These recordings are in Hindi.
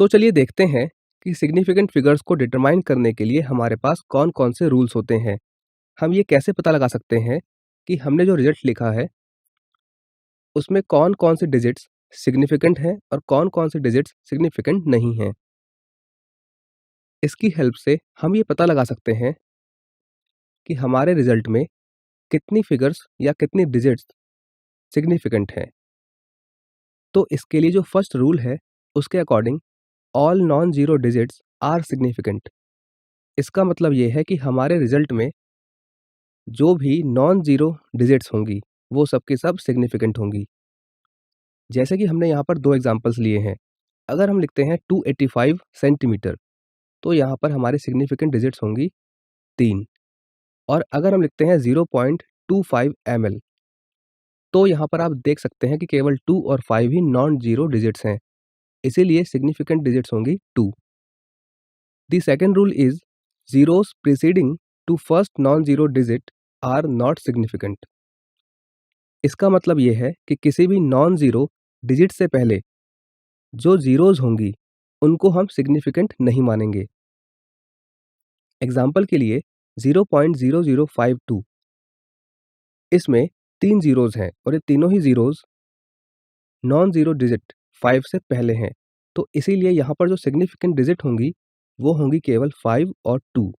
तो चलिए देखते हैं कि सिग्निफिकेंट फिगर्स को डिटरमाइन करने के लिए हमारे पास कौन-कौन से रूल्स होते हैं। हम ये कैसे पता लगा सकते हैं कि हमने जो रिजल्ट लिखा है, उसमें कौन-कौन से डिजिट्स सिग्निफिकेंट हैं और कौन-कौन से डिजिट्स सिग्निफिकेंट नहीं हैं। इसकी हेल्प से हम ये पता लगा सकते हैं कि हमारे रिजल्ट में कितनी फिगर्स या कितनी डिजिट्स सिग्निफिकेंट हैं। तो इसके लिए जो फर्स्ट रूल है, उसके according all non zero digits are significant. इसका मतलब ये है कि हमारे रिजल्ट में जो भी नॉन ज़ीरो डिजिट्स होंगी, वो सब की सब सिग्निफिकेंट होंगी। जैसे कि हमने यहाँ पर 2 एग्ज़ाम्पल्स लिए हैं। अगर हम लिखते हैं 285 सेंटीमीटर, तो यहाँ पर हमारी सिग्निफिकेंट डिजिट्स होंगी 3 और अगर हम लिखते हैं 0.25 ml, तो यहाँ पर आप देख सकते हैं कि केवल 2 और 5 ही नॉन ज़ीरो डिजिट्स हैं, इसीलिए सिग्निफिकेंट डिजिट्स होंगी 2। The second rule is zeros preceding to first non zero digit are not significant. इसका मतलब ये है कि किसी भी नॉन ज़ीरो डिजिट से पहले जो ज़ीरोज़ होंगी, उनको हम सिग्निफिकेंट नहीं मानेंगे। एग्ज़ाम्पल के लिए 0.0052, इसमें 3 ज़ीरोज़ हैं और ये तीनों ही ज़ीरोज़ नॉन ज़ीरो डिजिट 5 से पहले हैं, तो इसीलिए यहाँ पर जो सिग्निफिकेंट डिजिट होंगी, वो होंगी केवल 5 और 2।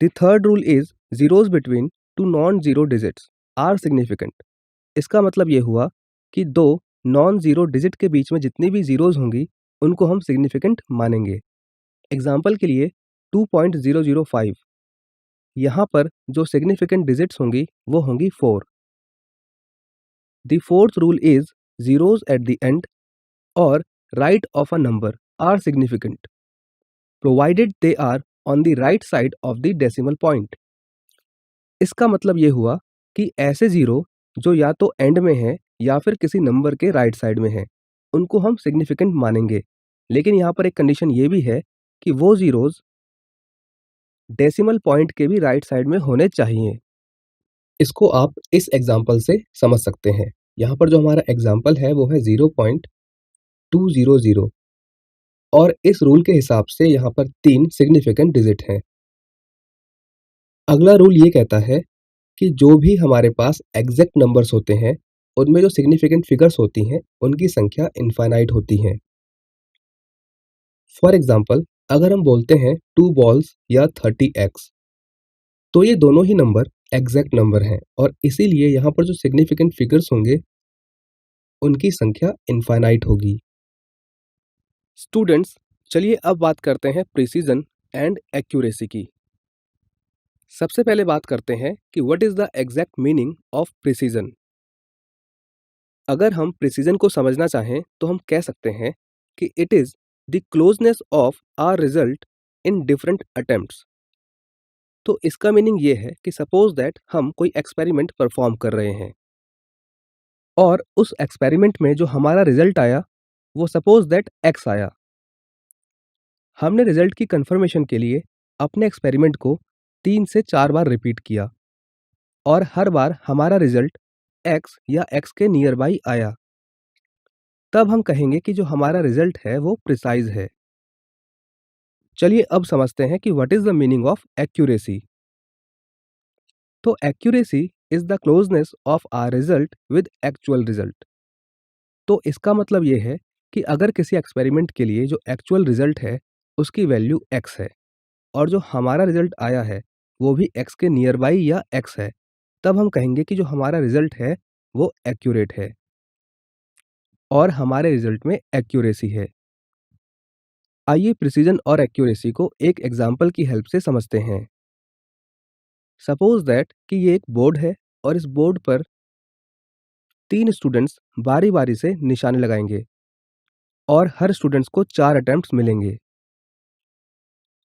The third rule is zeros between 2 non zero digits are significant. इसका मतलब ये हुआ कि 2 नॉन ज़ीरो डिजिट के बीच में जितनी भी ज़ीरोज़ होंगी, उनको हम सिग्निफिकेंट मानेंगे। एग्ज़ाम्पल के लिए 2.005, यहाँ पर जो सिग्निफिकेंट डिजिट्स होंगी, वो होंगी 4। The fourth rule is zeros at the end और right of a number are significant, provided they are on the right side of the decimal point. इसका मतलब ये हुआ कि ऐसे ज़ीरो जो या तो एंड में हैं या फिर किसी नंबर के राइट साइड में हैं, उनको हम सिग्निफिकेंट मानेंगे। लेकिन यहाँ पर एक कंडीशन ये भी है कि वो ज़ीरोज़ डेसिमल पॉइंट के भी राइट साइड में होने चाहिए। इसको आप इस एग्जाम्पल से समझ सकते हैं। यहाँ पर जो हमारा एग्जाम्पल है वो है 0.200 और इस रूल के हिसाब से यहाँ पर 3 सिग्निफिकेंट डिजिट हैं। अगला रूल ये कहता है कि जो भी हमारे पास एग्जैक्ट नंबर्स होते हैं, उनमें जो सिग्निफिकेंट फिगर्स होती हैं, उनकी संख्या इनफाइनाइट होती है। फॉर एग्जाम्पल, अगर हम बोलते हैं 2 बॉल्स या 30x, तो ये दोनों ही नंबर एग्जैक्ट नंबर हैं और इसीलिए यहाँ पर जो सिग्निफिकेंट फिगर्स होंगे, उनकी संख्या इनफाइनाइट होगी। स्टूडेंट्स, चलिए अब बात करते हैं प्रिसीजन एंड एक्यूरेसी की। सबसे पहले बात करते हैं कि what is the exact meaning of precision. अगर हम प्रिसीजन को समझना चाहें तो हम कह सकते हैं कि it is the closeness of our result in different attempts. तो इसका मीनिंग ये है कि सपोज दैट हम कोई एक्सपेरिमेंट परफॉर्म कर रहे हैं और उस एक्सपेरिमेंट में जो हमारा रिजल्ट आया, वो सपोज दैट एक्स आया। हमने रिजल्ट की कंफर्मेशन के लिए अपने एक्सपेरिमेंट को 3 से 4 बार रिपीट किया और हर बार हमारा रिजल्ट एक्स या एक्स के नियर बाई आया। तब हम कहेंगे कि जो हमारा रिजल्ट है वो प्रिसाइज है। चलिए अब समझते हैं कि what is the meaning of accuracy. तो accuracy is the closeness of our result with actual result. तो इसका मतलब ये है कि अगर किसी एक्सपेरिमेंट के लिए जो एक्चुअल रिजल्ट है, उसकी वैल्यू एक्स है और जो हमारा रिजल्ट आया है वो भी एक्स के नियर बाई या एक्स है, तब हम कहेंगे कि जो हमारा रिजल्ट है वो एक्यूरेट है और हमारे रिजल्ट में एक्यूरेसी है। आइए प्रिसीजन और एक्यूरेसी को एक एग्जाम्पल की हेल्प से समझते हैं। सपोज दैट कि ये एक बोर्ड है और इस बोर्ड पर 3 स्टूडेंट्स बारी बारी से निशाने लगाएंगे और हर स्टूडेंट्स को 4 अटेम्प्ट्स मिलेंगे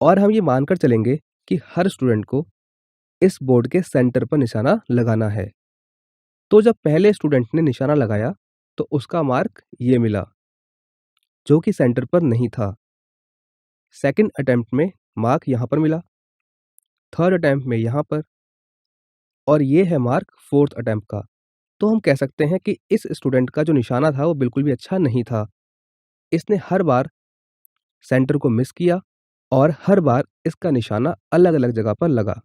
और हम ये मानकर चलेंगे कि हर स्टूडेंट को इस बोर्ड के सेंटर पर निशाना लगाना है। तो जब पहले स्टूडेंट ने निशाना लगाया तो उसका मार्क ये मिला, जो कि सेंटर पर नहीं था। सेकंड अटेम्प्ट में मार्क यहाँ पर मिला, थर्ड अटेम्प्ट में यहाँ पर और ये है मार्क फोर्थ अटेम्प्ट का। तो हम कह सकते हैं कि इस स्टूडेंट का जो निशाना था वो बिल्कुल भी अच्छा नहीं था। इसने हर बार सेंटर को मिस किया और हर बार इसका निशाना अलग-अलग जगह पर लगा।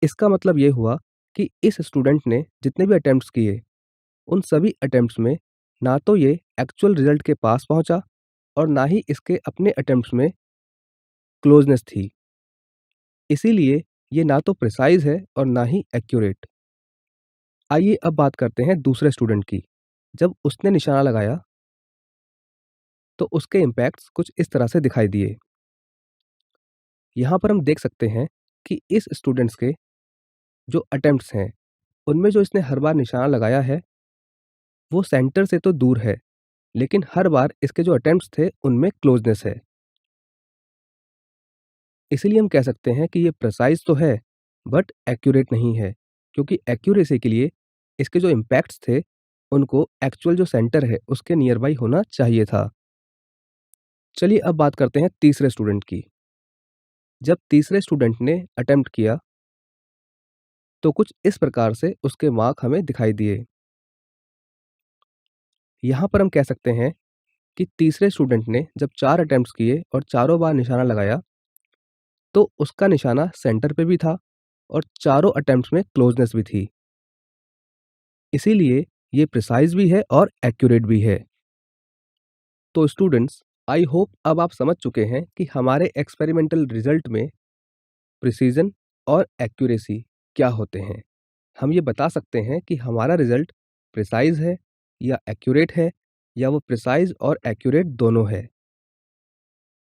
इसका मतलब ये हुआ कि इस स्टूडेंट ने जितने भी अटेम्प्ट्स किए, उन सभी अटेम्प्ट्स में ना तो ये एक्चुअल रिजल्ट के पास पहुंचा और ना ही इसके अपने अटेम्प्ट्स में क्लोजनेस थी। इसीलिए ये ना तो प्रिसाइज है और ना ही एक्यूरेट। आइए अब बात करते हैं दूसरे स्टूडेंट की। जब उसने निशाना लगाया तो उसके इम्पैक्ट्स कुछ इस तरह से दिखाई दिए। यहाँ पर हम देख सकते हैं कि इस स्टूडेंट्स के जो अटेम्प्ट्स हैं, उनमें जो इसने हर बार निशाना लगाया है, वो सेंटर से तो दूर है, लेकिन हर बार इसके जो अटेम्प्ट्स थे, उनमें क्लोजनेस है। इसीलिए हम कह सकते हैं कि ये प्रिसाइज तो है, बट एक्यूरेट नहीं है, क्योंकि एक्यूरेसी के लिए इसके जो इम्पैक्ट्स थे, उनको एक्चुअल जो सेंटर है, उसके नियर बाई होना चाहिए था। चलिए अब बात करते हैं तीसरे स्टूडेंट की। जब तीसरे स्टूडेंट ने अटेम्प्ट किया, तो कुछ इस प्रकार से उसके मार्क हमें दिखाई दिए। यहाँ पर हम कह सकते हैं कि तीसरे स्टूडेंट ने जब 4 अटेम्प्ट्स किए और चारों बार निशाना लगाया, तो उसका निशाना सेंटर पे भी था और चारों अटेम्प्ट्स में क्लोजनेस भी थी। इसीलिए ये प्रिसाइज भी है और एक्यूरेट भी है। तो स्टूडेंट्स, आई होप अब आप समझ चुके हैं कि हमारे एक्सपेरिमेंटल रिजल्ट में प्रिसीजन और एक्यूरेसी क्या होते हैं। हम ये बता सकते हैं कि हमारा रिजल्ट प्रिसाइज है या एक्यूरेट है, या वो प्रिसाइज और एक्यूरेट दोनों है।